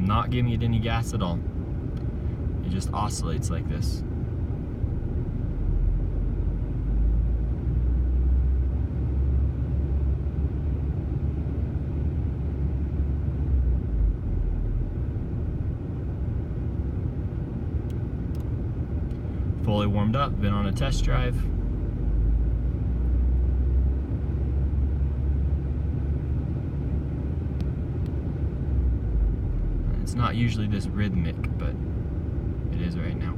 not giving it any gas at all. It just oscillates like this. Fully warmed up, been on a test drive. It's not usually this rhythmic, but it is right now.